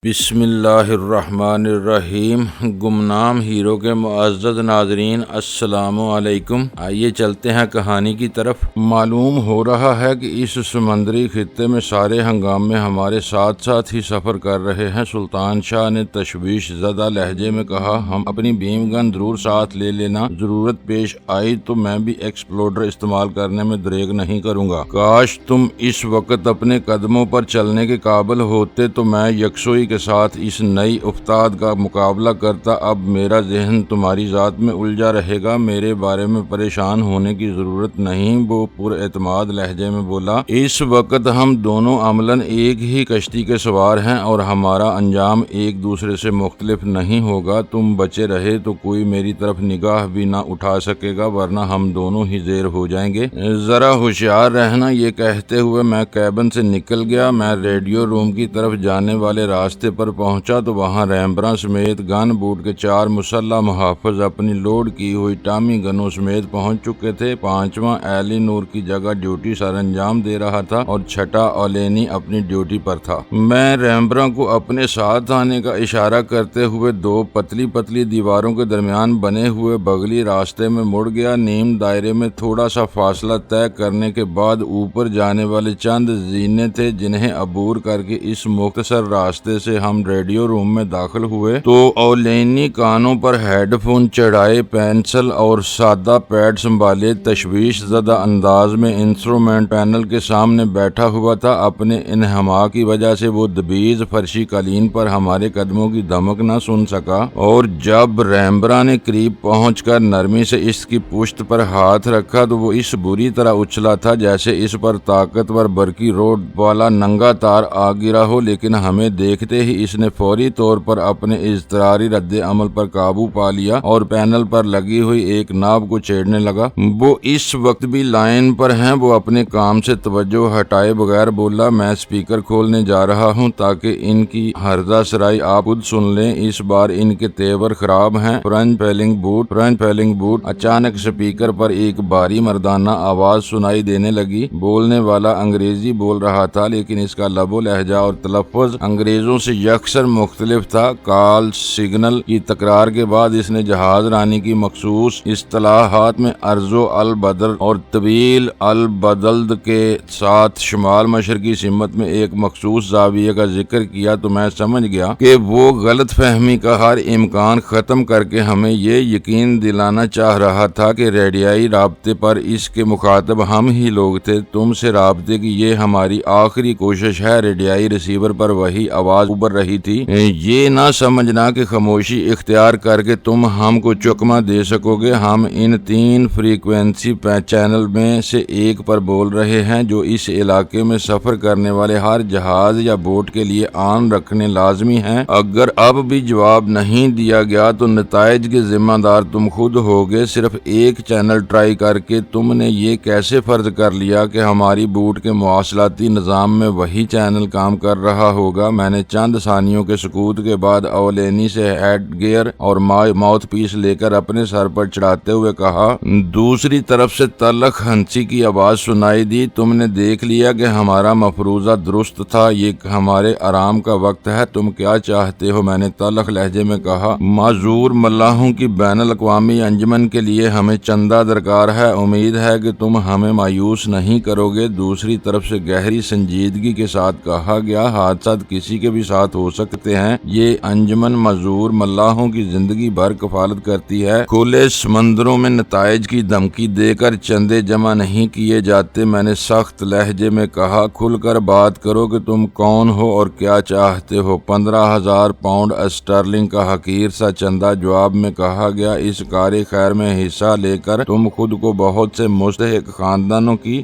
بسم اللہ الرحمن الرحیم۔ گمنام ہیرو کے معزز ناظرین، السلام علیکم۔ آئیے چلتے ہیں کہانی کی طرف۔ معلوم ہو رہا ہے کہ اس سمندری خطے میں سارے ہنگامے ہمارے ساتھ ساتھ ہی سفر کر رہے ہیں۔ سلطان شاہ نے تشویش زدہ لہجے میں کہا، ہم اپنی بیم گن ضرور ساتھ لے لینا، ضرورت پیش آئی تو میں بھی ایکسپلوڈر استعمال کرنے میں دریغ نہیں کروں گا۔ کاش تم اس وقت اپنے قدموں پر چلنے کے قابل ہوتے تو میں یکسوئی کے ساتھ اس نئی افتاد کا مقابلہ کرتا۔ اب میرا ذہن تمہاری ذات میں الجھا رہے گا، میرے بارے میں پریشان ہونے کی ضرورت نہیں، وہ پر اعتماد لہجے میں بولا۔ اس وقت ہم دونوں عملاً ایک ہی کشتی کے سوار ہیں اور ہمارا انجام ایک دوسرے سے مختلف نہیں ہوگا۔ تم بچے رہے تو کوئی میری طرف نگاہ بھی نہ اٹھا سکے گا، ورنہ ہم دونوں ہی زیر ہو جائیں گے۔ ذرا ہوشیار رہنا۔ یہ کہتے ہوئے میں کیبن سے نکل گیا۔ میں ریڈیو روم کی طرف جانے والے راستے پر پہنچا تو وہاں ریمبراں سمیت گن بوٹ کے 4 مسلح محافظ اپنی لوڈ کی ہوئی ٹامی گنوں سمیت پہنچ چکے تھے۔ 5واں ایلی نور کی جگہ ڈیوٹی سر انجام دے رہا تھا اور 6واں اولینی اپنی ڈیوٹی پر تھا۔ میں ریمبراں کو اپنے ساتھ آنے کا اشارہ کرتے ہوئے 2 پتلی پتلی دیواروں کے درمیان بنے ہوئے بغلی راستے میں مڑ گیا۔ نیم دائرے میں تھوڑا سا فاصلہ طے کرنے کے بعد اوپر جانے والے چند زینے تھے جنہیں عبور کر کے اس مختصر راستے سے ہم ریڈیو روم میں داخل ہوئے تو اولینی کانوں پر ہیڈ فون چڑھائے، پینسل اور سادہ پیڈ سنبھالے، تشویش زدہ انداز میں انسٹرومنٹ پینل کے سامنے بیٹھا ہوا تھا۔ اپنے انہماک کی وجہ سے وہ دبیز فرشی قالین پر ہمارے قدموں کی دھمک نہ سن سکا، اور جب ریمبراں نے قریب پہنچ کر نرمی سے اس کی پشت پر ہاتھ رکھا تو وہ اس بری طرح اچھلا تھا جیسے اس پر طاقتور برقی روڈ والا ننگا تار آ گرا ہو، لیکن ہمیں دیکھتے ہی اس نے فوری طور پر اپنے اضطراری رد عمل پر قابو پا لیا اور پینل پر لگی ہوئی ایک ناب کو چھیڑنے لگا۔ وہ اس وقت بھی لائن پر ہیں۔ وہ اپنے کام سے توجہ ہٹائے بغیر بولا، میں اسپیکر کھولنے جا رہا ہوں تاکہ ان کی ہرزہ سرائی آپ خود سن لیں۔ اس بار ان کے تیور خراب ہیں۔ فرنچ فیلنگ بوٹ۔ اچانک اسپیکر پر ایک بھاری مردانہ آواز سنائی دینے لگی۔ بولنے والا انگریزی بول رہا تھا، لیکن اس کا لب و لہجہ اور تلفظ انگریزوں سے یکسر مختلف تھا۔ کال سگنل کی تکرار کے بعد اس نے جہاز رانی کی مخصوص اصطلاحات میں عرض و البدر اور طویل البدلد کے ساتھ شمال مشرقی سمت میں ایک مخصوص زاویے کا ذکر کیا تو میں سمجھ گیا کہ وہ غلط فہمی کا ہر امکان ختم کر کے ہمیں یہ یقین دلانا چاہ رہا تھا کہ ریڈیائی رابطے پر اس کے مخاطب ہم ہی لوگ تھے۔ تم سے رابطے کی یہ ہماری آخری کوشش ہے۔ ریڈیائی ریسیور پر وہی آواز ابھر رہی تھی۔ یہ نہ سمجھنا کہ خاموشی اختیار کر کے تم ہم کو چکمہ دے سکو گے۔ ہم ان 3 فریکوینسی چینل میں سے ایک پر بول رہے ہیں جو اس علاقے میں سفر کرنے والے ہر جہاز یا بوٹ کے لیے آن رکھنے لازمی ہیں۔ اگر اب بھی جواب نہیں دیا گیا تو نتائج کے ذمہ دار تم خود ہوگے۔ صرف ایک چینل ٹرائی کر کے تم نے یہ کیسے فرض کر لیا کہ ہماری بوٹ کے مواصلاتی نظام میں وہی چینل کام کر رہا ہوگا؟ میں نے چند ثانیوں کے سکوت کے بعد اولینی سے ہیڈ گیئر اور ماؤتھ پیس لے کر اپنے سر پر چڑھاتے ہوئے کہا۔ دوسری طرف سے تلخ ہنسی کی آواز سنائی دی۔ تم نے دیکھ لیا کہ ہمارا مفروضہ درست تھا، یہ ہمارے آرام کا وقت ہے۔ تم کیا چاہتے ہو؟ میں نے تلخ لہجے میں کہا۔ معذور ملاحوں کی بین الاقوامی انجمن کے لیے ہمیں چندہ درکار ہے، امید ہے کہ تم ہمیں مایوس نہیں کرو گے۔ دوسری طرف سے گہری سنجیدگی کے ساتھ کہا گیا، حادثات کسی کے بھی ساتھ ہو سکتے ہیں، یہ انجمن معذور ملاحوں کی زندگی بھر کفالت کرتی ہے۔ کھلے سمندروں میں نتائج کی دھمکی دے کر چندے جمع نہیں کیے جاتے۔ میں نے سخت لہجے میں کہا، کھل کر بات کرو کہ تم کون ہو اور کیا چاہتے ہو؟ 15,000 پاؤنڈ اسٹرلنگ کا حقیر سا چندہ جواب میں کہا گیا۔ اس کار خیر میں حصہ لے کر تم خود کو بہت سے مستحق خاندانوں کی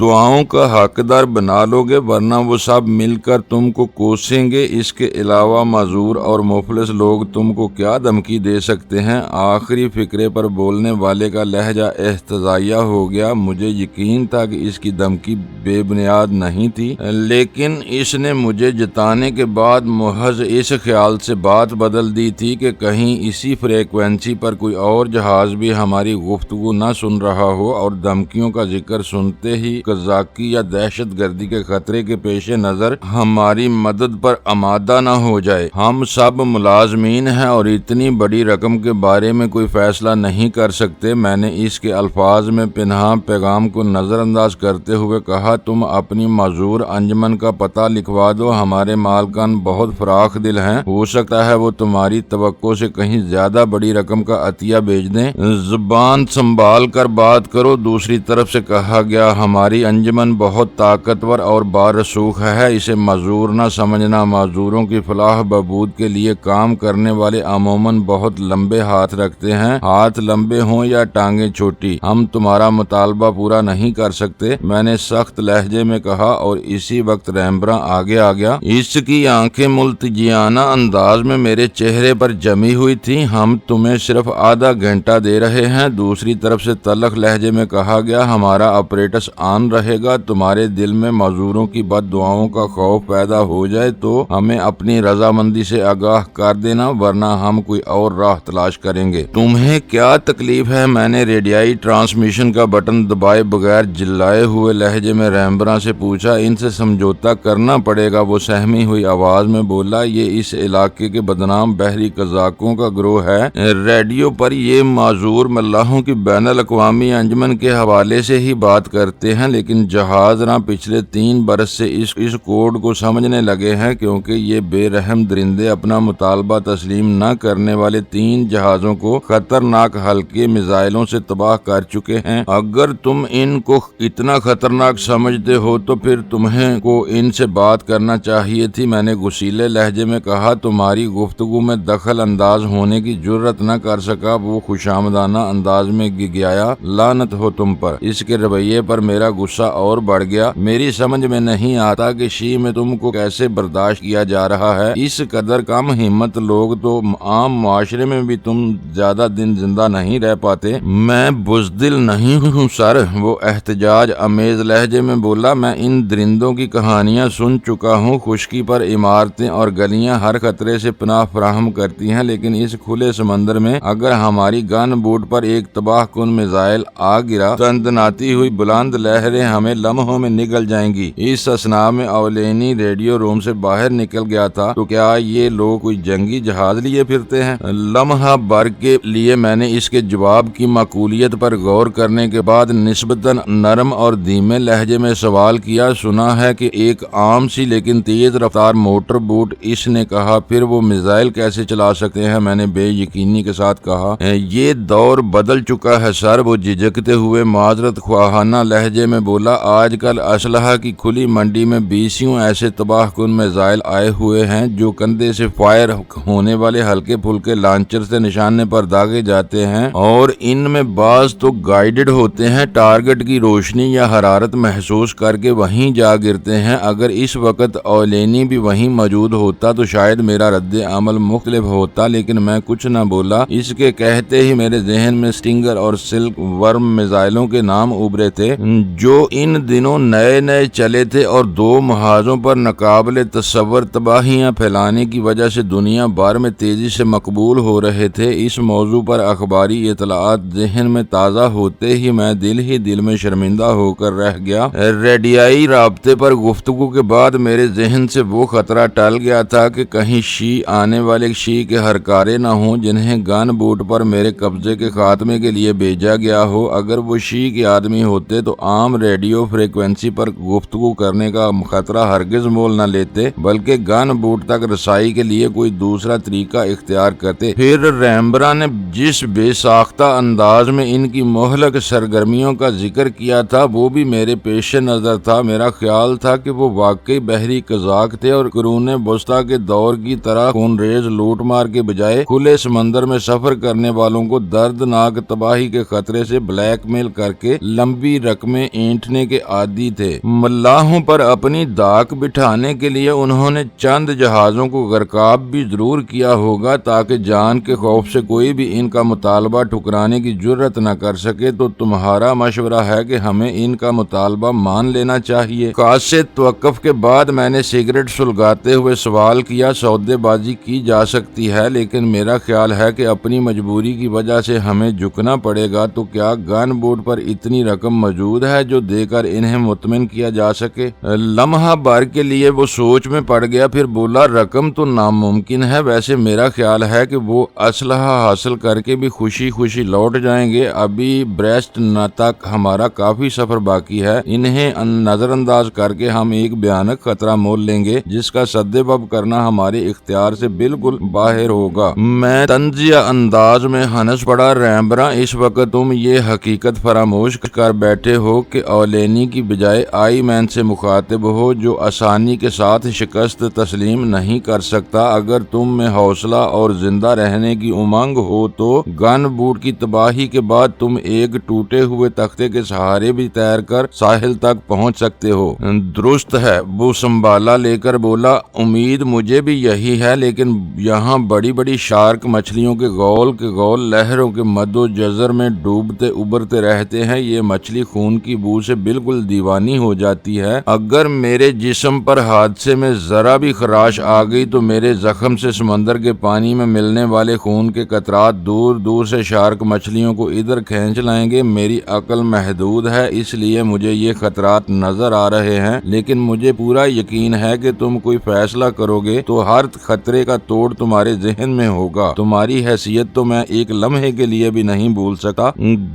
دعاؤں کا حقدار بنا لو گے، ورنہ وہ سب مل کر تم کو کوسیں گے۔ اس کے علاوہ معذور اور مفلس لوگ تم کو کیا دھمکی دے سکتے ہیں؟ آخری فقرے پر بولنے والے کا لہجہ احتجاجیہ ہو گیا۔ مجھے یقین تھا کہ اس کی دھمکی بے بنیاد نہیں تھی، لیکن اس نے مجھے جتانے کے بعد محض اس خیال سے بات بدل دی تھی کہ کہیں اسی فریکوینسی پر کوئی اور جہاز بھی ہماری گفتگو نہ سن رہا ہو اور دھمکیوں کا ذکر سنتے ہی قزاقی یا دہشت گردی کے خطرے کے پیش نظر ہماری مدد پر آمادہ نہ ہو جائے۔ ہم سب ملازمین ہیں اور اتنی بڑی رقم کے بارے میں کوئی فیصلہ نہیں کر سکتے۔ میں نے اس کے الفاظ میں پنہاں پیغام کو نظر انداز کرتے ہوئے کہا، تم اپنی معذور انجمن کا پتہ لکھوا دو، ہمارے مالکان بہت فراخ دل ہیں، ہو سکتا ہے وہ تمہاری توقع سے کہیں زیادہ بڑی رقم کا عطیہ بھیج دیں، زبان سنبھال کر بات کرو۔ دوسری طرف سے کہا گیا، ہماری انجمن بہت طاقتور اور بارسوخ ہے، اسے معذور نہ سمجھنا، معذوروں کی فلاح بہبود کے لیے کام کرنے والے عموماً بہت لمبے ہاتھ رکھتے ہیں، ہاتھ لمبے ہوں یا ٹانگیں چھوٹی، ہم تمہارا مطالبہ پورا نہیں کر سکتے، میں نے سخت لہجے میں کہا، اور اسی وقت ریمبراں آگے آ گیا۔ اس کی آنکھیں ملتجیانہ انداز میں میرے چہرے پر جمی ہوئی تھیں۔ ہم تمہیں صرف آدھا گھنٹہ دے رہے ہیں۔ دوسری طرف سے تلخ لہجے میں کہا گیا، ہمارا آپریٹس آن رہے گا، تمہارے دل میں معذوروں کی بد دعاؤں کا خوف پیدا ہو جائے تو ہمیں اپنی رضامندی سے آگاہ کر دینا، ورنہ ہم کوئی اور راہ تلاش کریں گے۔ تمہیں کیا تکلیف ہے؟ میں نے ریڈیائی ٹرانسمیشن کا بٹن دبائے بغیر جلائے ہوئے لہجے میں ریمبراں سے پوچھا۔ ان سے سمجھوتا کرنا پڑے گا، وہ سہمی ہوئی آواز میں بولا، یہ اس علاقے کے بدنام بحری قزاقوں کا گروہ ہے، ریڈیو پر یہ معذور ملاحوں کی بین الاقوامی انجمن کے حوالے سے ہی بات کرتے ہیں، لیکن جہاز راں پچھلے 3 برس سے اس کوڈ کو سمجھنے لگے ہیں، کیونکہ یہ بے رحم درندے اپنا مطالبہ تسلیم نہ کرنے والے 3 جہازوں کو خطرناک ہلکے میزائلوں سے تباہ کر چکے ہیں۔ اگر تم ان کو اتنا خطرناک سمجھتے ہو تو پھر تمہیں کو ان سے بات کرنا چاہیے تھی، میں نے غصیلے لہجے میں کہا۔ تمہاری گفتگو میں دخل انداز ہونے کی جرت نہ کر سکا، وہ خوشامدانہ انداز میں گگیایا، لعنت ہو تم پر۔ اس کے رویے پر میرا غصہ اور بڑھ گیا۔ میری سمجھ میں نہیں آتا کہ شی میں تم کو کیسے برداشت کیا جا رہا ہے، اس قدر کم ہمت لوگ تو عام معاشرے میں بھی تم زیادہ دن زندہ نہیں رہ پاتے۔ میں بزدل نہیں ہوں سر، وہ احتجاج امیز لہجے میں بولا، میں ان درندوں کی کہانیاں سن چکا ہوں۔ خشکی پر عمارتیں اور گلیاں ہر خطرے سے پناہ فراہم کرتی ہیں، لیکن اس کھلے سمندر میں اگر ہماری گن بوٹ پر ایک تباہ کن میزائل آ گرا، تندناتی ہوئی بلند لہریں ہمیں لمحوں میں نگل جائیں گی۔ اس اثناء میں اولینی ریڈیو روم سے باہر نکل گیا تھا۔ تو کیا یہ لوگ کوئی جنگی جہاز لیے پھرتے ہیں؟ لمحہ بھر کے لیے میں نے اس کے جواب کی معقولیت پر غور کرنے کے بعد نسبتاً نرم اور دھیمے لہجے میں سوال کیا، سنا ہے کہ ایک عام سی لیکن تیز رفتار موٹر بوٹ، اس نے کہا، پھر وہ میزائل کیسے چلا سکتے ہیں؟ میں نے بے یقینی کے ساتھ کہا، یہ دور بدل چکا ہے سر، وہ جھجکتے ہوئے معذرت خواہانہ لہجے میں بولا، آج کل اسلحہ کی کھلی منڈی میں 20 ایسے تباہ کن میزائل آئے ہوئے ہیں جو کندھے سے فائر ہونے والے ہلکے پھلکے لانچر سے نشانے پر داغے جاتے ہیں، اور ان میں بعض تو گائیڈڈ ہوتے ہیں، ٹارگٹ کی روشنی یا حرارت محسوس کر کے وہیں جا گرتے ہیں۔ اگر اس وقت اولینی بھی وہیں موجود ہوتا تو شاید میرا رد عمل مختلف ہوتا، لیکن میں کچھ نہ بولا۔ اس کے کہتے ہی میرے ذہن میں سٹنگر اور سلک ورم میزائلوں کے نام ابھرے تھے، جو ان دنوں نئے نئے چلے تھے اور 2 محاذوں پر ناقابل تصور تباہیاں پھیلانے کی وجہ سے دنیا بھر میں تیزی سے مقبول ہو رہے تھے۔ اس موضوع پر اخباری اطلاعات ذہن میں تازہ ہوتے ہی میں دل میں شرمندہ ہو کر رہ گیا۔ ریڈیائی رابطے پر گفتگو کے بعد میرے ذہن سے وہ خطرہ ٹل گیا تھا کہ کہیں آنے والے کے ہرکارے نہ ہوں جنہیں گن بوٹ پر میرے قبضے کے خاتمے کے لیے بھیجا گیا ہو۔ اگر وہ کے آدمی ہوتے تو عام ریڈیو فریکوینسی پر گفتگو کرنے کا خطرہ ہرگز مول نہ لیتے، بلکہ گن بوٹ تک رسائی کے لیے کوئی دوسرا طریقہ اختیار کرتے۔ پھر ریمبراں نے جس بے ساختہ انداز میں ان کی مہلک سرگرمیوں کا ذکر کیا تھا وہ بھی میرے پیش نظر تھا۔ میرا خیال تھا کہ وہ واقعی بحری قزاق تھے اور قرون وسطیٰ کے دور کی طرح خون ریز لوٹ مار کے بجائے کھلے سمندر میں سفر کرنے والوں کو دردناک تباہی کے خطرے سے بلیک میل کر کے لمبی رقمیں اینٹھنے کے عادی تھے۔ ملاحوں پر اپنی دھاک بٹھانے کے لیے انہوں نے چند جہازوں کو غرقاب بھی ضرور کیا ہوگا تاکہ جان کے خوف سے کوئی بھی ان کا مطالبہ ٹھکرانے کی جرت نہ کر سکے۔ تو تمہارا مشورہ ہے کہ ہمیں ان کا مطالبہ مان لینا چاہیے؟ خاصے توقف کے بعد میں نے سگریٹ سلگاتے ہوئے سوال کیا، سودے بازی کی جا سکتی ہے، لیکن میرا خیال ہے کہ اپنی مجبوری کی وجہ سے ہمیں جھکنا پڑے گا۔ تو کیا گن بوٹ پر اتنی رقم موجود ہے جو دے کر انہیں مطمئن کیا جا سکے؟ لمحہ بھر کے لیے وہ سوچ میں پڑ گیا، پھر بولا رقم تو ناممکن ہے، ویسے میرا خیال ہے کہ وہ اسلحہ حاصل کر کے بھی خوشی خوشی لوٹ جائیں گے، ابھی بریسٹ تک ہمارا کافی سفر باقی ہے، انہیں نظر انداز کر کے ہم ایک بھیانک خطرہ مول لیں گے جس کا سدباب کرنا ہمارے اختیار سے بالکل باہر ہوگا۔ میں طنزیہ انداز میں ہنس پڑا۔ ریمبراں، اس وقت تم یہ حقیقت فراموش کر بیٹھے ہو کہ اولینی کی بجائے آئی مین سے مخاطب ہو جو آسانی کے ساتھ شکست تسلیم نہیں کر سکتا۔ اگر تم میں حوصلہ اور زندہ رہنے کی امنگ ہو تو گن بوٹ کی تباہی کے بعد تم ایک ٹوٹے ہوئے تختے کے سہارے بھی تیر کر ساحل تک پہنچ سکتے ہو۔ درست ہے، وہ سنبھالا لے کر بولا، امید مجھے بھی یہی ہے، لیکن یہاں بڑی بڑی شارک مچھلیوں کے گول لہروں کے مد و جزر میں ڈوبتے ابھرتے رہتے ہیں، یہ مچھلی خون کی بو سے بالکل دیوانی ہو جاتی ہے۔ اگر میرے جسم پر حادثے میں ذرا بھی خراش آ گئی تو میرے زخم سے سمندر کے پانی میں ملنے والے خون کے قطرات دور دور سے شارک مچھلیوں کو ادھر کھینچ لائیں گے۔ میری عقل محدود ہے، اس لیے مجھے یہ خطرات نظر آ رہے ہیں، لیکن مجھے پورا یقین ہے کہ تم کوئی فیصلہ کرو گے تو ہر خطرے کا توڑ تمہارے ذہن میں ہوگا۔ تمہاری حیثیت تو میں ایک لمحے کے لیے بھی نہیں بھول سکتا۔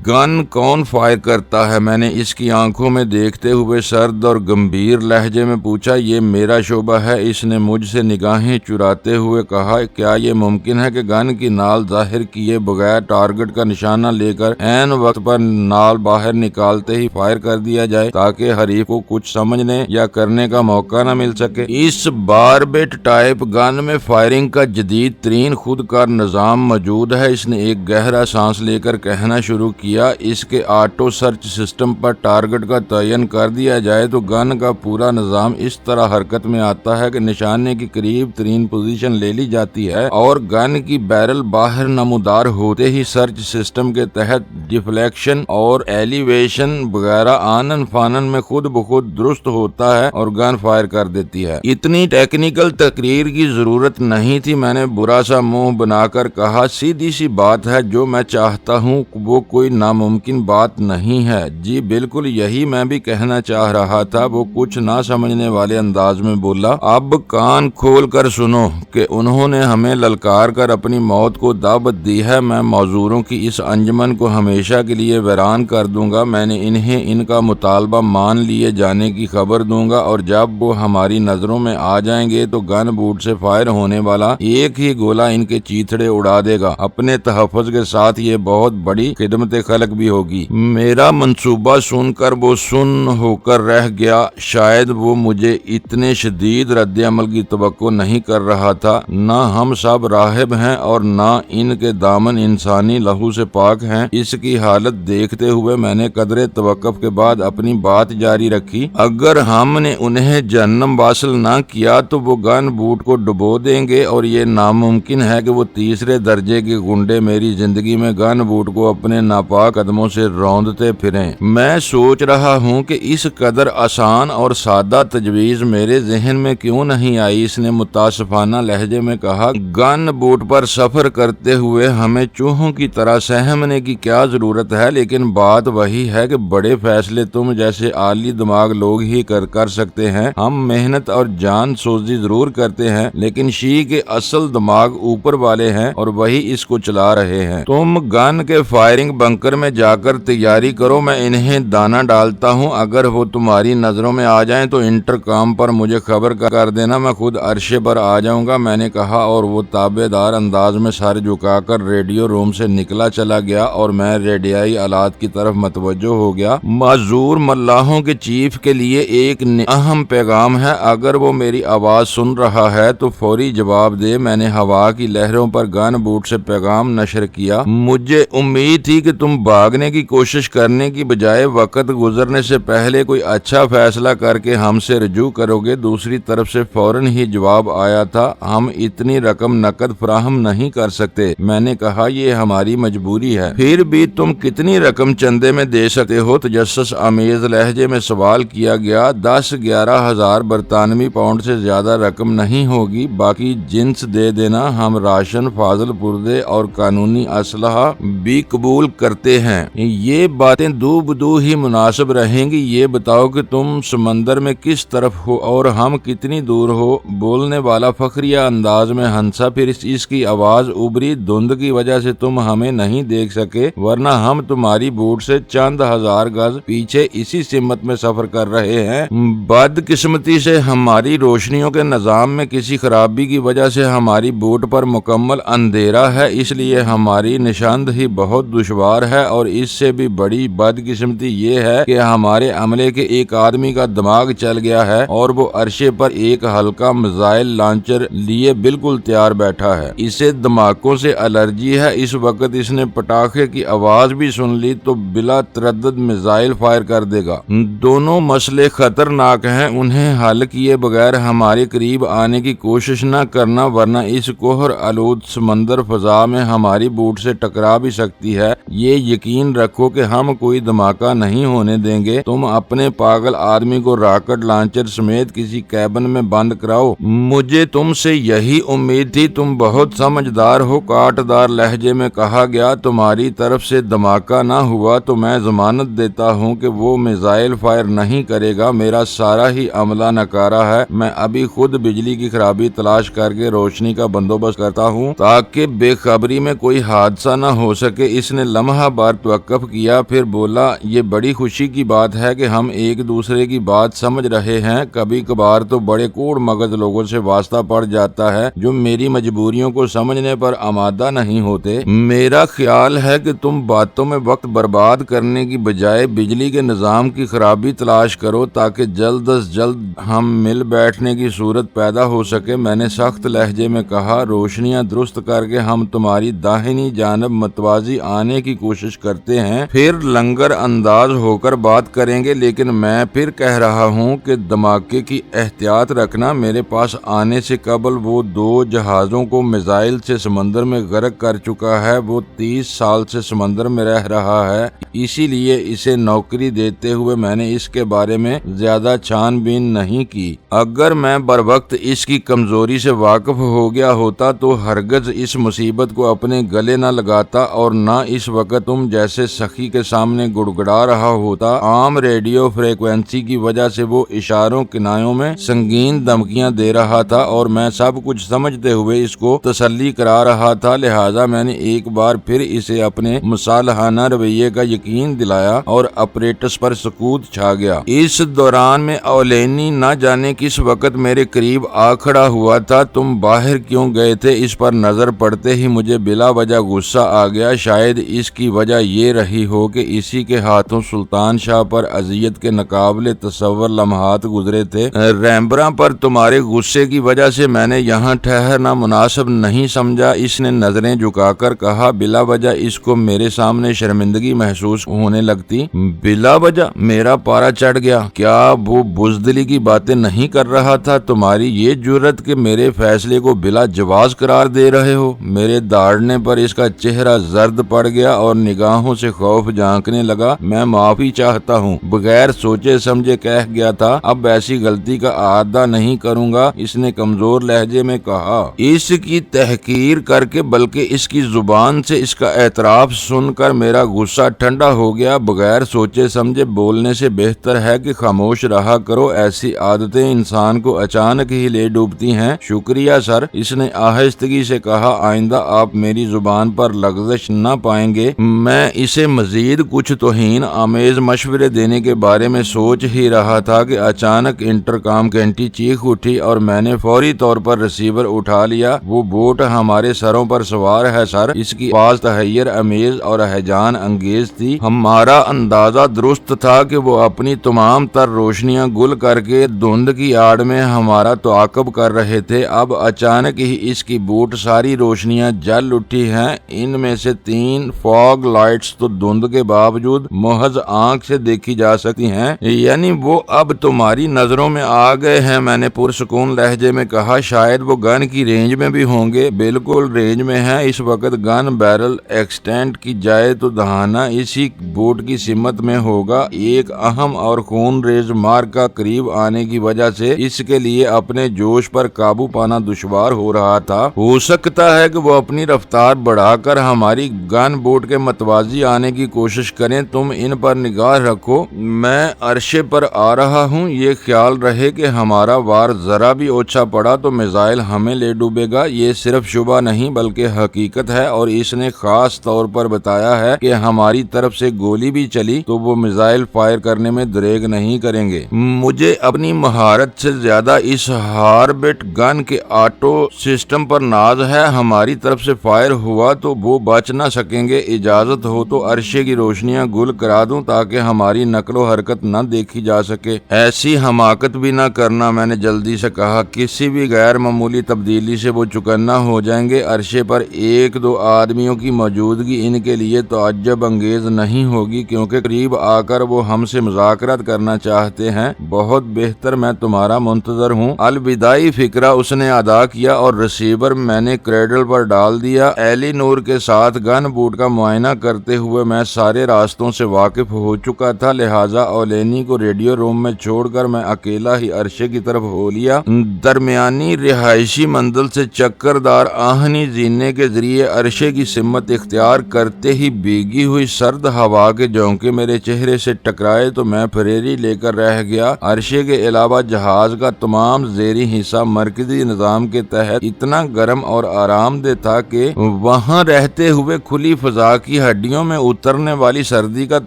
گن کون فائر کرتا ہے؟ میں نے اس کی آنکھوں میں دیکھتے ہوئے سرد اور گمبھیر لہجے میں پوچھا۔ یہ میرا شعبہ ہے، اس نے مجھ سے نگاہیں چراتے ہوئے کہا۔ کیا یہ ممکن ہے کہ گن کی نال ظاہر کیے بغیر ٹارگٹ کا نشانہ لے کر عین وقت پر نال باہر نکالتے ہی فائر کر دیا جائے تاکہ حریف کو کچھ سمجھنے یا کرنے کا موقع نہ مل سکے؟ اس باربٹ ٹائپ گن میں فائرنگ کا جدید ترین خود کار نظام موجود ہے۔ اس نے ایک گہرا سانس لے کر کہنا شروع کیا، اس کے آٹو سرچ سسٹم پر ٹارگٹ کا تعین کر دیا جائے تو گن کا پورا نظام اس طرح حرکت میں آتا ہے کہ نشانے کی قریب ترین پوزیشن لے لی جاتی ہے اور گن کی بیرل باہر نمودار ہوتے ہی سرچ سسٹم کے تحت ڈیفلیکشن اور ایلیویشن وغیرہ آنن فانن میں خود بخود درست ہوتا ہے اور گن فائر کر دیتی ہے۔ اتنی ٹیکنیکل تقریر کی ضرورت نہیں تھی، میں نے برا سا منہ بنا کر کہا، سیدھی سی بات ہے، جو میں چاہتا ہوں وہ کوئی ناممکن بات نہیں ہے۔ جی بالکل یہی میں بھی کہنا چاہ رہا تھا، وہ کچھ نہ سمجھنے والے انداز میں بولا۔ اب کان کھول کر سنو کہ انہوں نے ہمیں للکار کر اپنی موت کو دعوت دی ہے۔ میں معذوروں کی اس انجمن کو ہمیشہ کے لیے ویران کر دوں گا۔ میں نے انہیں ان کا مطالبہ مان لیے جانے کی خبر دوں گا اور جب وہ ہماری نظروں میں آ جائیں گے تو گن بوٹ سے فائر ہونے والا ایک ہی گولہ ان کے چیتھڑے اڑا دے گا۔ اپنے تحفظ کے ساتھ یہ بہت بڑی خدمت خلق بھی ہوگی۔ میرا منصوبہ سن کر وہ سن ہو کر رہ گیا۔ شاید وہ مجھے اتنے شدید رد عمل کی توقع نہیں کر رہا تھا۔ نہ ہم سب راہب ہیں اور نہ ان کے دامن انسانی لہو سے پاک ہیں۔ اس کی حالت دیکھتے ہوئے میں نے قدرے توقف کے بعد اپنی بات جاری رکھی۔ اگر ہم نے انہیں جہنم واصل نہ کیا تو وہ گن بوٹ کو ڈبو دیں گے اور یہ ناممکن ہے کہ وہ تیسرے درجے کے گنڈے میری زندگی میں گن بوٹ کو اپنے ناپاک قدموں سے روندتے پھریں۔ میں سوچ رہا ہوں کہ اس قدر آسان اور سادہ تجویز میرے ذہن میں کیوں نہیں آئی؟ اس نے متاسفانہ لہجے میں کہا، گن بوٹ پر سفر کرتے ہوئے ہمیں چوہوں کی طرح سہمنے کی کیا ضرورت ہے؟ لیکن بات وہی ہے کہ بڑے فیصلے تم جیسے عالی دماغ لوگ ہی کر سکتے ہیں۔ ہم محنت اور جان سوزی ضرور کرتے ہیں، لیکن شی کے اصل دماغ اوپر والے ہیں اور وہی اس کو چلا رہے ہیں۔ تم گن کے فائرنگ بنکر میں جا کر تیاری کرو، میں انہیں دانا ڈالتا ہوں۔ اگر وہ تمہاری نظروں میں آ جائیں تو انٹرکام پر مجھے خبر کر دینا، میں خود عرشے پر آ جاؤں گا، میں نے کہا، اور وہ تابع دار انداز میں سر جھکا کر ریڈیو روم سے نکلا چلا گیا اور میں ریڈیائی آلات کی طرف متوجہ ہو گیا۔ معذور ملاحوں کے چیف کے لیے ایک اہم پیغام ہے، اگر وہ میری آواز سن رہا ہے تو فوری جواب دے۔ میں نے ہوا کی لہروں پر گن بوٹ سے پیغام نشر کیا، مجھے امید تھی کہ تم بھاگنے کی کوشش کرنے کی بجائے وقت گزرنے سے پہلے کوئی اچھا فیصلہ کر کے ہم سے رجوع کرو گے۔ دوسری طرف سے فوراً ہی جواب آیا تھا، ہم اتنی رقم نقد فراہم نہیں کر سکتے۔ میں نے کہا، یہ ہماری مجبوری ہے۔ پھر بھی تم کتنی رقم چندے میں دے سکتے ہو؟ تجسس آمیز لہجے میں سوال کیا گیا۔ 10-11 ہزار برطانوی پاؤنڈ سے زیادہ رقم نہیں ہوگی، باقی جنس دے دینا۔ ہم راشن، فاضل پردے اور قانونی اسلحہ بھی قبول کرتے ہیں۔ یہ باتیں دو بدو ہی مناسب رہیں گی۔ یہ بتاؤ کہ تم سمندر میں کس طرف ہو اور ہم کتنی دور ہو۔ بولنے والا فخریہ انداز میں ہنسا، پھر اس کی آواز ابری، دھند کی وجہ سے تم ہمیں نہیں دیکھ سکے، ورنہ ہم تمہاری بوٹ سے چند ہزار گز پیچھے اسی سمت میں سفر کر رہے ہیں۔ بدقسمتی سے ہماری روشنیوں کے نظام میں کسی خرابی کی وجہ سے ہماری بوٹ پر مکمل اندھیرا ہے، اس لیے ہماری نشاندہی بہت دشوار ہے، اور اس سے بھی بڑی بدقسمتی یہ ہے کہ ہمارے عملے کے ایک آدمی کا دماغ چل گیا ہے اور وہ عرشے پر ایک ہلکا میزائل لانچر لیے بالکل تیار بیٹھا ہے۔ اسے دھماکوں سے الرجی ہے، اس وقت اس نے پٹاخے کی آواز بھی سن لی تو بلا تردد میزائل فائر کر دے گا۔ دونوں مسئلے خطرناک ہیں، انہیں حل کیے بغیر ہمارے قریب آنے کی کوشش نہ کرنا، ورنہ اس کوہر آلود سمندر فضا میں ہماری بوٹ سے ٹکرا بھی سکتی ہے۔ یہ یقین رکھو کہ ہم کوئی دھماکہ نہیں ہونے دیں گے۔ تم اپنے پاگل آدمی کو راکٹ لانچر سمیت کسی کیبن میں بند کراؤ۔ مجھے تم سے یہی امید تھی، تم بہت سمجھدار ہو، کاٹدار لہجے میں کہا گیا۔ تمہاری طرف سے دھماکہ نہ ہوا تو میں ضمانت دیتا ہوں کہ وہ میزائل فائر نہیں کرے گا۔ میرا سارا ہی عملہ ناکارہ ہے، میں ابھی خود بجلی کی خرابی تلاش کر کے روشنی کا بندوبست کرتا ہوں تاکہ بے خبری میں کوئی حادثہ نہ ہو سکے۔ اس نے لمحہ بار توقف کیا، پھر بولا، یہ بڑی خوشی کی بات ہے کہ ہم ایک دوسرے کی بات سمجھ رہے ہیں۔ کبھی کبھار تو بڑے کوڑ مغز لوگوں سے واسطہ پڑ جاتا ہے جو میری مجبوریوں کو سمجھنے پر آمادہ نہیں ہوتے۔ میرا خیال ہے کہ تم باتوں میں وقت برباد کرنے کی بجائے بجلی کے نظام کی خرابی تلاش کرو تاکہ جلد از جلد ہم مل بیٹھنے کی صورت پیدا ہو سکے۔ میں نے سخت لہجے میں کہا، روشنیاں درست کر کے ہم تمہاری داہنی جانب متوازی آنے کی کوشش کرتے ہیں، پھر لنگر انداز ہو کر بات کریں گے، لیکن میں پھر کہہ رہا ہوں کہ دھماکے کی احتیاط رکھنا۔ میرے پاس آنے سے قبل وہ 2 جہازوں کو میزائل سے سمندر میں غرق کر چکا ہے، وہ 30 سال سے سمندر میں رہ رہا ہے، اسی لیے اسے نوکری دیتے ہوئے میں نے اس کے بارے میں زیادہ چھان بین نہیں کی۔ اگر میں بروقت اس کی کمزوری سے واقف ہو گیا ہوتا تو ہرگز اس مصیبت کو اپنے گلے نہ لگاتا اور نہ اس وقت تم جیسے سخی کے سامنے گڑگڑا رہا ہوتا۔ عام ریڈیو فریکوینسی کی وجہ سے وہ اشاروں کنایوں میں سنگین دھمکیاں دے رہا تھا اور میں سب کچھ سمجھتے ہوئے اس کو تسلی کرا رہا تھا، لہٰذا میں نے ایک بار پھر اسے اپنے مصالحانہ رویے کا یقین دلایا اور اپریٹس پر سکوت چھا گیا۔ اس دوران میں اولینی نہ جانے کس وقت میرے قریب آ کھڑا ہوا تھا۔ تم باہر کیوں گئے تھے؟ اس پر نظر پڑتے ہی مجھے بلا وجہ غصہ آ گیا۔ شاید اس کی وجہ یہ رہی ہو کہ اسی کے ہاتھوں سلطان شاہ پر اذیت کے ناقابل تصور لمحات گزرے تھے۔ ریمبراں پر تمہارے غصے کی وجہ سے میں نے یہاں ٹھہرنا مناسب نہیں سمجھا۔ اس نے نظریں جھکا کر کہا، بلا وجہ اس کو میرے سامنے شرمندگی محسوس ہونے لگتی۔ بلا وجہ؟ میرا پارا چڑھ گیا۔ کیا وہ بزدلی کی باتیں نہیں کر رہا تھا؟ تمہاری یہ جرأت کہ میرے فیصلے کو بلا جواز قرار دے رہے ہو؟ میرے داڑھنے پر اس کا چہرہ زرد پڑ گیا اور نگاہوں سے خوف جھانکنے لگا۔ میں معافی چاہتا ہوں، بغیر سوچے سمجھے کہہ گیا تھا، اب ایسی غلطی کا اعادہ نہیں کروں گا، اس نے کمزور لہجے میں کہا۔ اس کی تحقیر کر کے بلکہ اس کی زبان سے اس کا اعتراف سن کر میرا غصہ ٹھنڈا ہو گیا۔ بغیر سوچے سمجھے بولنے سے بہتر ہے کہ خاموش رہا کرو، ایسی عادتیں انسان کو اچانک ہی لے ڈوبتی ہیں۔ شکریہ سر، اس نے آہستگی سے کہا، آئندہ آپ میری زبان پر لغزش نہ پائیں گے۔ میں اسے مزید کچھ توہین آمیز مشورے دینے کے بارے میں سوچ ہی رہا تھا کہ اچانک انٹرکام گھنٹی چیخ اٹھی اور میں نے فوری طور پر ریسیور اٹھا لیا۔ وہ بوٹ ہمارے سروں پر سوار ہے سر۔ اس کی آواز تحیر امیز اور ہیجان انگیز تھی۔ ہمارا اندازہ درست تھا کہ وہ اپنی تمام تر روشنیاں گل کر کے دھند کی آڑ میں ہمارا تعاقب کر رہے تھے۔ اب اچانک ہی اس کی بوٹ ساری روشنیاں جل اٹھی ہیں، ان میں سے 3 فاگ لائٹس تو دھند کے باوجود محض آنکھ سے دیکھی جا سکتی ہیں، یعنی وہ اب تمہاری نظروں میں آ گئے ہیں۔ میں نے پرسکون لہجے میں کہا، شاید وہ گن کی رینج میں بھی ہوں گے۔ بالکل رینج میں ہیں اس وقت۔ گن بیرل ایکسٹینڈ کی جائے تو دہانہ اسی بوٹ کی سمت میں ہوگا۔ ایک اہم اور خون ریز مارکہ قریب آنے کی وجہ سے اس کے لیے اپنے جوش پر قابو پانا دشوار ہو رہا تھا۔ ہو سکتا ہے کہ وہ اپنی رفتار بڑھا کر ہماری گن بوٹ کے متوازی آنے کی کوشش کریں۔ تم ان پر نگاہ رکھو، میں عرشے پر آ رہا ہوں۔ یہ خیال رہے کہ ہمارا ہمارا وار ذرا بھی اوچھا پڑا تو میزائل ہمیں لے ڈوبے گا۔ یہ صرف شبہ نہیں بلکہ حقیقت ہے، اور اس نے خاص طور پر بتایا ہے کہ ہماری طرف سے گولی بھی چلی تو وہ میزائل فائر کرنے میں دریغ نہیں کریں گے۔ مجھے اپنی مہارت سے زیادہ اس ہاربٹ گن کے آٹو سسٹم پر ناز ہے۔ ہماری طرف سے فائر ہوا تو وہ بچ نہ سکیں گے۔ اجازت ہو تو عرشے کی روشنیاں گل کرا دوں تاکہ ہماری نقل و حرکت نہ دیکھی جا سکے۔ ایسی حماقت بھی نہ کرنا، میں نے جلدی سے کہا۔ کسی بھی غیر معمولی تبدیلی سے وہ چکنا ہو جائیں گے۔ عرشے پر ایک دو آدمیوں کی موجودگی ان کے لیے تعجب انگیز نہیں ہوگی، کیونکہ قریب آ کر وہ ہم سے مذاکرات کرنا چاہتے ہیں۔ بہت بہتر، میں تمہارا منتظر ہوں۔ الوداعی فقرہ اس نے ادا کیا اور ریسیور میں نے کریڈل پر ڈال دیا۔ ایلی نور کے ساتھ گن بوٹ کا معائنہ کرتے ہوئے میں سارے راستوں سے واقف ہو چکا تھا، لہٰذا اولینی کو ریڈیو روم میں چھوڑ کر میں اکیلا ہی عرشے کی طرف ہو لیا۔ درمیانی رہائشی منزل سے چکردار آہنی زینے کے ذریعے عرشے کی سمت اختیار کرتے ہی بھیگی ہوئی سرد ہوا کے جھونکے میرے چہرے سے ٹکرائے تو میں پھریری لے کر رہ گیا۔ عرشے کے علاوہ جہاز کا تمام زیریں حصہ مرکزی نظام کے تحت اتنا گرم اور آرام دہ تھا کہ وہاں رہتے ہوئے کھلی فضا کی ہڈیوں میں اترنے والی سردی کا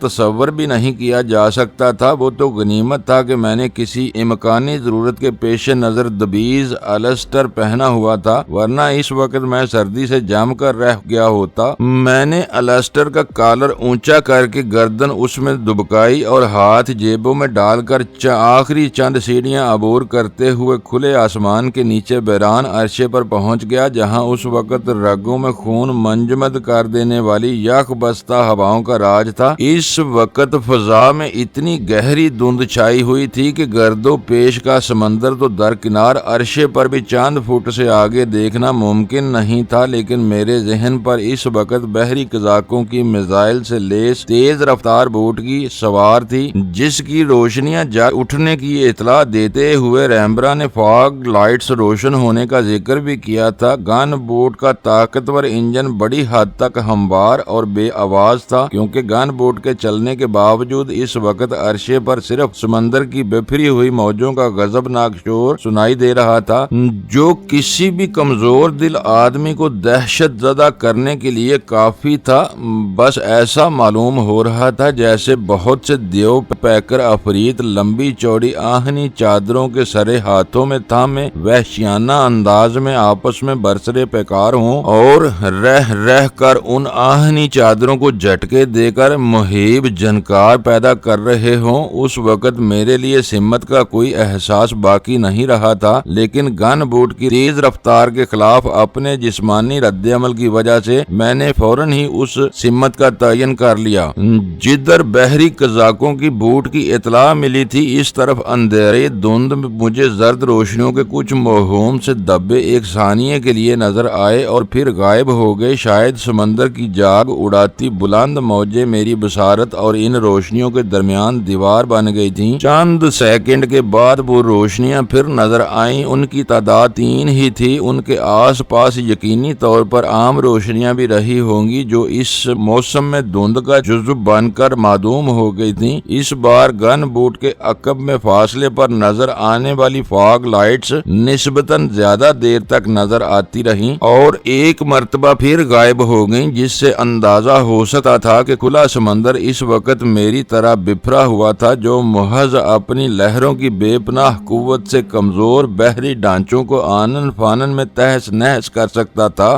تصور بھی نہیں کیا جا سکتا تھا۔ وہ تو غنیمت تھا کہ میں نے کسی امکانی ضرورت کے پیش نظر دبیز السٹر پہنا ہوا تھا، ورنہ اس وقت میں سردی سے جم کر رہ گیا ہوتا۔ میں نے السٹر کا کالر اونچا کر کے گردن اس میں دبکائی اور ہاتھ جیبوں میں ڈال کر آخری چند سیڑھیاں عبور کرتے ہوئے کھلے آسمان کے نیچے بیران عرشے پر پہنچ گیا، جہاں اس وقت رگوں میں خون منجمد کر دینے والی یک بستہ ہواؤں کا راج تھا۔ اس وقت فضا میں اتنی گہری دھند چھائی ہوئی تھی کہ گرد و پیش کا سمندر تو درکنار، عرشے پر بھی چند فٹ سے آگے دیکھنا ممکن نہیں تھا، لیکن میرے ذہن پر اس وقت بحری قزاقوں کی میزائل سے لیس تیز رفتار بوٹ کی سوار تھی، جس کی روشنیاں جل اٹھنے کی اطلاع دیتے ہوئے ریمبرا نے فاگ لائٹس روشن ہونے کا ذکر بھی کیا تھا۔ گن بوٹ کا طاقتور انجن بڑی حد تک ہموار اور بے آواز تھا، کیونکہ گن بوٹ کے چلنے کے باوجود اس وقت عرشے پر صرف سمندر کی بپھری ہوئی موجوں کا غضبناک شور سنائی دے رہا تھا، جو کسی بھی کمزور دل آدمی کو دہشت زدہ کرنے کے لیے کافی تھا۔ بس ایسا معلوم ہو رہا تھا جیسے بہت سے دیو پیکر افریت لمبی چوڑی آہنی چادروں کے سرے ہاتھوں میں تھامے وحشیانہ انداز میں آپس میں برسرے پیکار ہوں اور رہ رہ کر ان آہنی چادروں کو جھٹکے دے کر مہیب جھنکار پیدا کر رہے ہوں۔ اس وقت میرے لیے سمت کا کوئی احساس باقی نہیں رہا تھا، لیکن گن بوٹ کی تیز رفتار کے خلاف اپنے جسمانی رد عمل کی وجہ سے میں نے فوراً ہی اس سمت کا تعین کر لیا جدھر بحری قزاقوں کی بوٹ کی اطلاع ملی تھی۔ اس طرف اندھیرے دھند مجھے زرد روشنیوں کے کچھ موہوم سے دبے ایک ثانیے کے لیے نظر آئے اور پھر غائب ہو گئے۔ شاید سمندر کی جاگ اڑاتی بلند موجیں میری بصارت اور ان روشنیوں کے درمیان دیوار بن گئی تھیں۔ چند سیکنڈ کے بعد وہ روشنیاں پھر نظر آئیں۔ ان کی تعداد 3 ہی تھی۔ ان کے آس پاس یقینی طور پر عام روشنیاں بھی رہی ہوں گی جو اس موسم میں دھند کا جزو بن کر معدوم ہو گئی تھیں۔ اس بار گن بوٹ کے عقب میں فاصلے پر نظر آنے والی فاگ لائٹس نسبتاً زیادہ دیر تک نظر آتی رہیں اور ایک مرتبہ پھر غائب ہو گئیں، جس سے اندازہ ہو سکتا تھا کہ کھلا سمندر اس وقت میری طرح بفرا ہوا تھا، جو محض اپنی لہروں کی بے پناہ قوت سے کمزور بحری ڈھانچوں کو آنن فانن میں تہس نہس کر سکتا تھا۔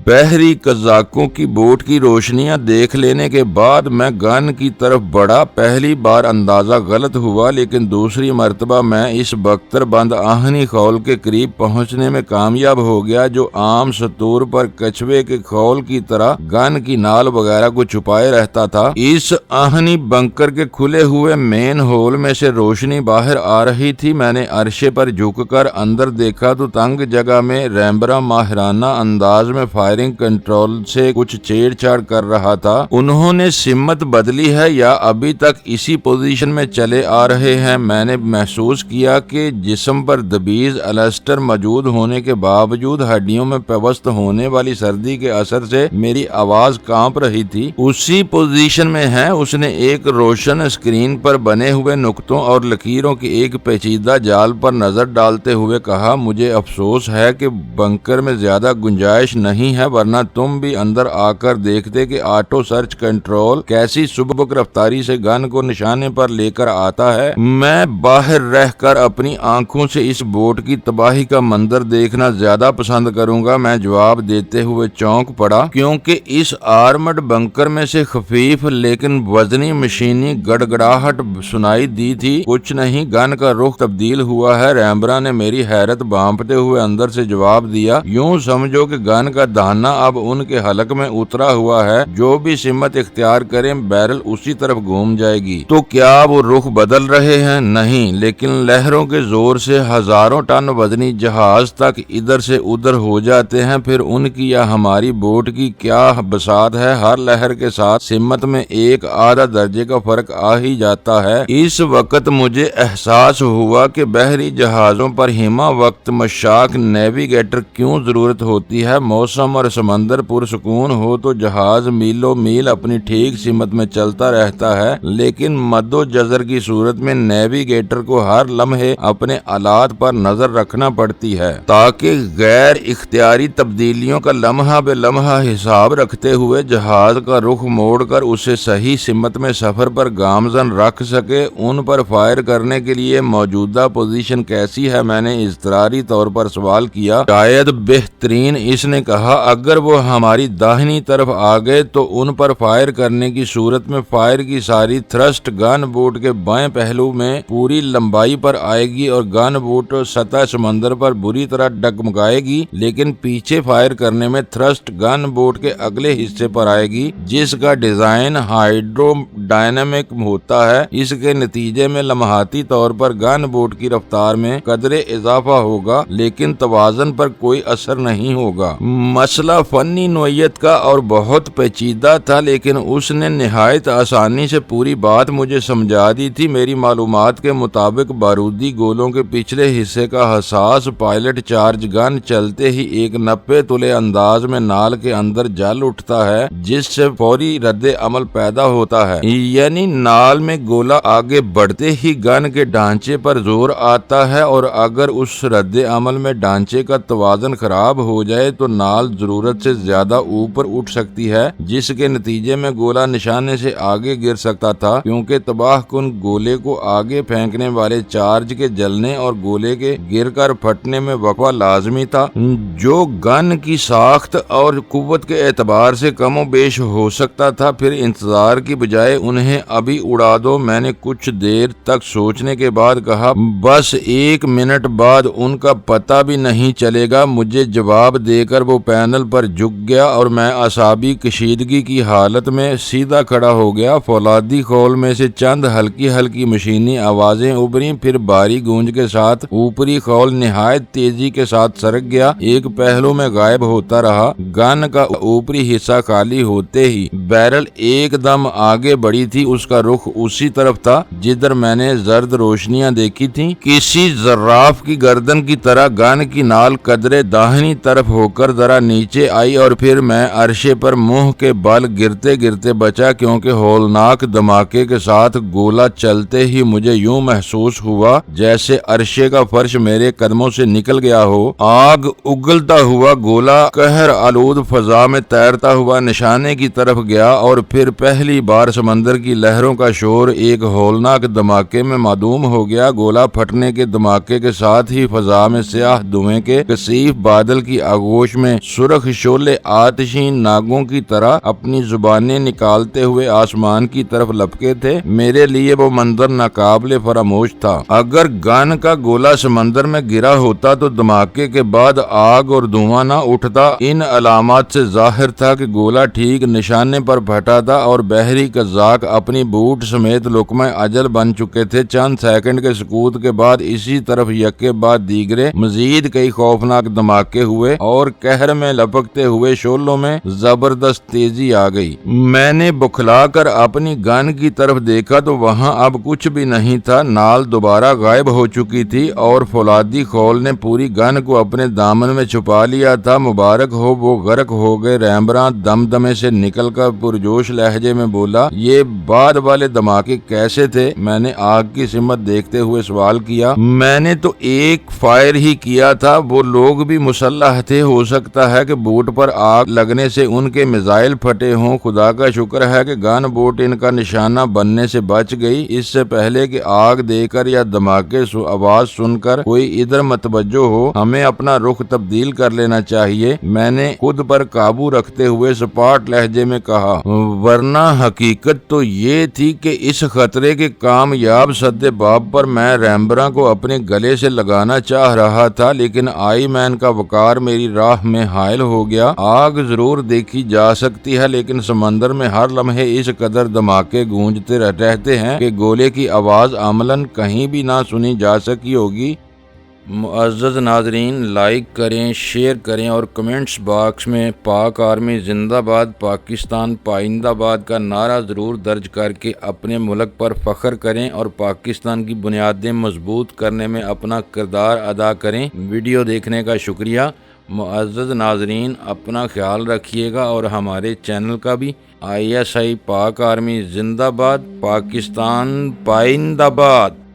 بحری قزاقوں کی بوٹ کی روشنیاں دیکھ لینے کے بعد میں گن کی طرف بڑھا۔ پہلی بار اندازہ غلط ہوا، لیکن دوسری مرتبہ میں اس بختر بند آہنی خول کے قریب پہنچنے میں کامیاب ہو گیا، جو عام سطور پر کچھوے کے خول کی طرح گن کی نال وغیرہ کو چھپائے رہتا تھا۔ اس آہنی بنکر کے کھلے ہوئے مین ہول میں سے روشنی باہر آ رہی تھی۔ میں نے عرشے پر جھک کر اندر دیکھا تو تنگ جگہ میں ریمبرا ماہرانہ انداز میں فائرنگ کنٹرول سے کچھ چھیڑ چھاڑ کر رہا تھا۔ انہوں نے سمت بدلی ہے یا ابھی تک اسی پوزیشن میں چلے آ رہے ہیں؟ میں نے محسوس کیا کہ جسم پر دبیز السٹر موجود ہونے کے باوجود ہڈیوں میں پیوست ہونے والی سردی کے اثر سے میری آواز کانپ رہی تھی۔ اسی پوزیشن میں ہے۔ اس نے ایک روشن اسکرین پر بنے ہوئے نقطوں اور لکیروں کی ایک پیچیدہ جال پر نظر ڈالتے ہوئے کہا، مجھے افسوس ہے کہ بنکر میں زیادہ گنجائش نہیں ہے، ورنہ تم بھی اندر آ کر دیکھتے کہ آٹو سرچ کنٹرول کیسی سبک رفتاری سے گن کو نشانے پر لے کر آتا ہے۔ میں باہر رہ کر اپنی آنکھوں سے اس بوٹ کی تباہی کا منظر دیکھنا زیادہ پسند کروں گا، میں جواب دیتے ہوئے چونک پڑا، کیونکہ اس آرمڈ بنکر میں سے خفیف لیکن وزنی مشینی گڑگڑاہٹ سنائی دی تھی۔ کچھ نہیں، گن کا رخ تبدیل ہوا ہے۔ ریمبرا نے میری حیرت بھانپتے ہوئے اندر سے جواب دیا، یوں سمجھو کہ گن کا دہانہ اب ان کے حلق میں اترا ہوا ہے، جو بھی سمت اختیار کریں بیرل اسی طرف گھوم جائے گی۔ تو کیا وہ رخ بدل رہے ہیں؟ نہیں، لیکن لہروں کے زور سے ہزاروں ٹن وزنی جہاز تک ادھر سے ادھر ہو جاتے ہیں، پھر ان کی یا ہماری بوٹ کی کیا بساط ہے، ہر لہر کے ساتھ سمت میں ایک آدھا درجے کا فرق آ ہی جاتا ہے۔ اس وقت مجھے احساس ہوا کہ بحری جہازوں پر ہمہ وقت مشاق نیویگیٹر کیوں ضرورت ہوتی ہے۔ موسم اور سمندر پرسکون ہو تو جہاز میلوں میل اپنی ٹھیک سمت میں چلتا رہتا ہے، لیکن مد و جزر کی صورت میں نیویگیٹر کو ہر لمحے اپنے آلات پر نظر رکھنا پڑتی ہے، تاکہ غیر اختیاری تبدیلیوں کا لمحہ بے لمحہ حساب رکھتے ہوئے جہاز کا رخ موڑ کر اسے صحیح سمت میں سفر پر گامزن رکھ سکے۔ ان پر فائر کرنے کے لیے موجودہ پوزیشن کیسی ہے؟ میں نے اضطراری طور پر سوال کیا۔ شاید بہترین، اس نے کہا، اگر وہ ہماری داہنی طرف آ گئے تو ان پر فائر کرنے کی صورت میں فائر کی ساری تھرسٹ گن بوٹ کے بائیں پہلو میں پوری لمبائی پر آئے گی اور گن بوٹ سطح سمندر پر بری طرح ڈگمگائے گی، لیکن پیچھے فائر کرنے میں تھرسٹ گن بوٹ کے اگلے حصے پر آئے گی، جس کا ڈیزائن ہائیڈرو ڈائنامک ہوتا ہے۔ اس کے نتیجے میں لمحاتی طور پر گن بوٹ کی رفتار میں قدرے اضافہ ہوگا، لیکن توازن پر کوئی اثر نہیں ہوگا۔ مسئلہ فنی نوعیت کا اور بہت پیچیدہ تھا، لیکن اس نے نہایت آسانی سے پوری بات مجھے سمجھا دی تھی۔ میری معلومات کے مطابق بارودی گولوں کے پچھلے حصے کا حساس پائلٹ چارج گن چلتے ہی ایک 90 تلے انداز میں نال کے اندر جل اٹھتا ہے، جس سے فوری رد عمل پیدا ہوتا ہے، یعنی نال میں گولا آگے بڑھتے ہی گن کے ڈھانچے پر زور آتا ہے، اور اگر اس رد عمل میں ڈھانچے کا توازن خراب ہو جائے تو نال ضرورت سے زیادہ اوپر اٹھ سکتی ہے، جس کے نتیجے میں گولا نشانے سے آگے گر سکتا تھا، کیونکہ تباہ کن گولے کو آگے پھینکنے والے چارج کے جلنے اور گولے کے گر کر پھٹنے میں وقفہ لازمی تھا، جو گن کی ساخت اور قوت کے اعتبار سے کم و بیش ہو سکتا تھا۔ پھر انتظار کی بجائے انہیں ابھی اڑا دو۔ میں نے کچھ دیر تک سوچنے کے بعد کہا، بس 1 منٹ بعد ان کا پتہ بھی نہیں چلے گا۔ مجھے جواب دے کر وہ پینل پر جھک گیا اور میں اعصابی کشیدگی کی حالت میں سیدھا کھڑا ہو گیا۔ فولادی خول میں سے چند ہلکی ہلکی مشینی آوازیں ابھریں، پھر بھاری گونج کے ساتھ اوپری خول نہایت تیزی کے ساتھ سرک گیا، ایک پہلو میں غائب ہوتا رہا۔ گن کا اوپری حصہ خالی ہوتے ہی بیرل ایک دم آگے بڑھی تھی۔ اس کا رخ اسی طرف تھا جدھر میں نے زرد روشنیاں دیکھی تھیں۔ کسی زراف کی گردن کی طرح گن کی نال قدرے داہنی طرف ہو کر ذرا نیچے آئی، اور پھر میں عرشے پر منہ کے بل گرتے گرتے بچا، کیونکہ ہولناک دھماکے کے ساتھ گولا چلتے ہی مجھے یوں محسوس ہوا جیسے عرشے کا فرش میرے قدموں سے نکل گیا ہو۔ آگ اگلتا ہوا گولا قہر آلود فضا میں تیرتا ہوا نشانے کی طرف گیا، اور پھر پہلی بار سمندر کی لہروں کا شور ایک ہولناک دھماکے میں معدوم ہو گیا۔ گولا پھٹنے کے دھماکے کے ساتھ ہی فضا میں سیاہ دھوئیں کے کثیف بادل کی آغوش میں سرخ شعلے آتشین ناگوں کی طرح اپنی زبانیں نکالتے ہوئے آسمان کی طرف لپکے تھے۔ میرے لیے وہ منظر ناقابل فراموش تھا۔ اگر گن کا گولا سمندر میں گرا ہوتا تو دھماکے کے بعد آگ اور دھواں نہ اٹھتا۔ ان علامات سے ظاہر تھا کہ گولا ٹھیک نشانے پر پھٹا تھا اور بحری قزاق اپنی بوٹ سمیت لقمہ اجل بن چکے تھے۔ چند سیکنڈ کے سکوت کے بعد اسی طرف یکے بعد دیگرے مزید کئی خوفناک دھماکے ہوئے اور قہر میں لپکتے ہوئے شعلوں میں زبردست تیزی آ گئی۔ میں نے بکھلا کر اپنی گن کی طرف دیکھا تو وہاں اب کچھ بھی نہیں تھا۔ نال دوبارہ غائب ہو چکی تھی اور فولادی خول نے پوری گن کو اپنے دامن میں چھپا لیا تھا۔ مبارک ہو، وہ غرق ہو گئے۔ ریمبراں دمدمے سے نکل کر پرجوش لہجے میں بولا، یہ بعد والے دھماکے کیسے تھے؟ میں نے آگ کی سمت دیکھتے ہوئے سوال استعمال کیا۔ میں نے تو ایک فائر ہی کیا تھا، وہ لوگ بھی مسلح تھے، ہو سکتا ہے کہ بوٹ پر آگ لگنے سے ان کے میزائل پھٹے ہوں۔ خدا کا شکر ہے کہ گن بوٹ ان کا نشانہ بننے سے بچ گئی۔ اس سے پہلے کہ آگ دیکھ کر یا دھماکے آواز سن کر کوئی ادھر متوجہ ہو، ہمیں اپنا رخ تبدیل کر لینا چاہیے، میں نے خود پر قابو رکھتے ہوئے سپاٹ لہجے میں کہا، ورنہ حقیقت تو یہ تھی کہ اس خطرے کے کامیاب سد باب پر میں ریمبراں کو اپنے گلے سے لگانا چاہ رہا تھا، لیکن آئی مین کا وقار میری راہ میں حائل ہو گیا۔ آگ ضرور دیکھی جا سکتی ہے، لیکن سمندر میں ہر لمحے اس قدر دھماکے گونجتے رہتے ہیں کہ گولے کی آواز عملاً کہیں بھی نہ سنی جا سکی ہوگی۔ معزز ناظرین، لائک کریں، شیئر کریں اور کمنٹس باکس میں پاک آرمی زندہ باد، پاکستان پائندہ باد کا نعرہ ضرور درج کر کے اپنے ملک پر فخر کریں اور پاکستان کی بنیادیں مضبوط کرنے میں اپنا کردار ادا کریں۔ ویڈیو دیکھنے کا شکریہ۔ معزز ناظرین، اپنا خیال رکھیے گا اور ہمارے چینل کا بھی۔ ISI پاک آرمی زندہ باد، پاکستان پائندہ باد۔